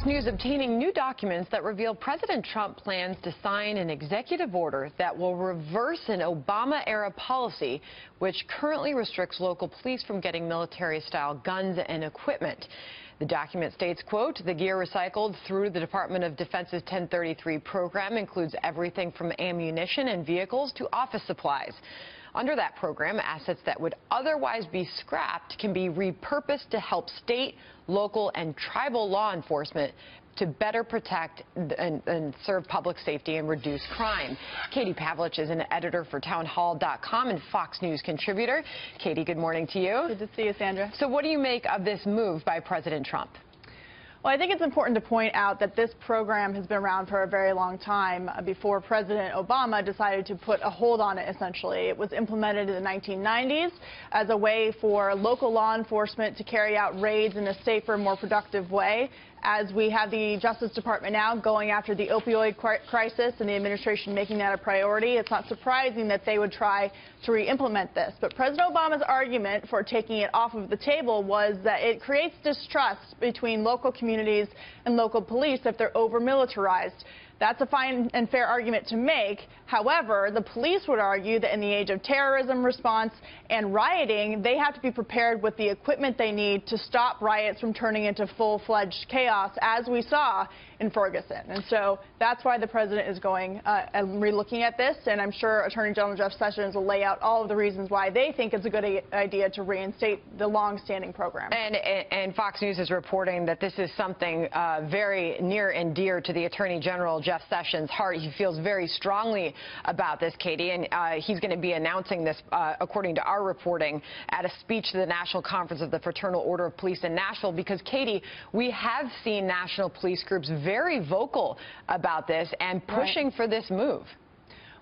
News obtaining new documents that reveal President Trump plans to sign an executive order that will reverse an Obama-era policy which currently restricts local police from getting military-style guns and equipment. The document states, quote, the gear recycled through the Department of Defense's 1033 program includes everything from ammunition and vehicles to office supplies. Under that program, assets that would otherwise be scrapped can be repurposed to help state, local, and tribal law enforcement to better protect and serve public safety and reduce crime. Katie Pavlich is an editor for townhall.com and Fox News contributor. Katie, good morning to you. Good to see you, Sandra. So what do you make of this move by President Trump? Well, I think it's important to point out that this program has been around for a very long time before President Obama decided to put a hold on it, essentially. It was implemented in the 1990s as a way for local law enforcement to carry out raids in a safer, more productive way. As we have the Justice Department now going after the opioid crisis and the administration making that a priority, it's not surprising that they would try to re-implement this. But President Obama's argument for taking it off of the table was that it creates distrust between local communities and local police if they're over-militarized. That's a fine and fair argument to make. However, the police would argue that in the age of terrorism response and rioting, they have to be prepared with the equipment they need to stop riots from turning into full-fledged chaos, as we saw in Ferguson. And so that's why the president is going and re-looking at this, and I'm sure Attorney General Jeff Sessions will lay out all of the reasons why they think it's a good idea to reinstate the long-standing program. And Fox News is reporting that this is something very near and dear to the Attorney General Jeff Sessions' heart. He feels very strongly about this, Katie, and he's going to be announcing this, according to our reporting, at a speech to the National Conference of the Fraternal Order of Police in Nashville, because, Katie, we have seen national police groups very vocal about this and pushing for this move.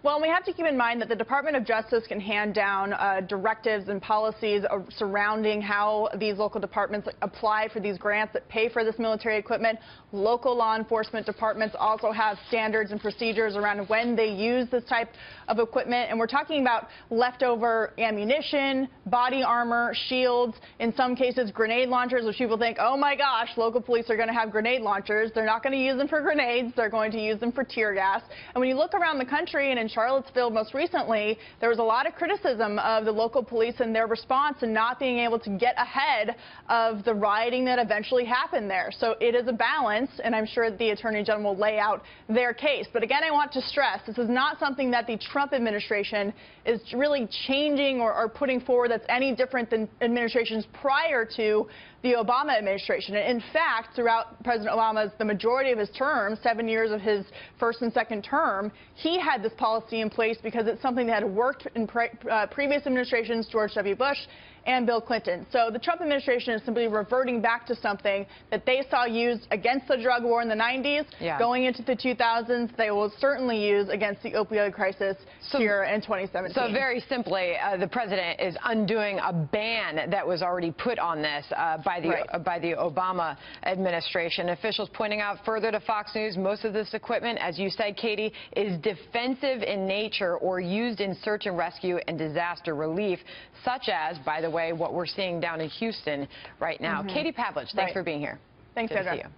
Well, we have to keep in mind that the Department of Justice can hand down directives and policies surrounding how these local departments apply for these grants that pay for this military equipment. Local law enforcement departments also have standards and procedures around when they use this type of equipment. And we're talking about leftover ammunition, body armor, shields, in some cases grenade launchers, which people think, oh my gosh, local police are going to have grenade launchers. They're not going to use them for grenades. They're going to use them for tear gas. And when you look around the country and in Charlottesville most recently, there was a lot of criticism of the local police and their response and not being able to get ahead of the rioting that eventually happened there. So it is a balance, and I'm sure the Attorney General will lay out their case. But again, I want to stress, this is not something that the Trump administration is really changing or putting forward that's any different than administrations prior to the Obama administration. And in fact, throughout President Obama's, the majority of his term, 7 years of his first and second term, he had this policy in place because it's something that had worked in previous administrations, George W. Bush and Bill Clinton. So the Trump administration is simply reverting back to something that they saw used against the drug war in the 90s. Going into the 2000s, they will certainly use against the opioid crisis here in 2017. So very simply, the president is undoing a ban that was already put on this by the Obama administration. Officials pointing out further to Fox News, most of this equipment, as you said, Katie, is defensive in nature or used in search and rescue and disaster relief, such as, by the way, what we're seeing down in Houston right now. Katie Pavlich, thanks for being here. Thanks, Sandra.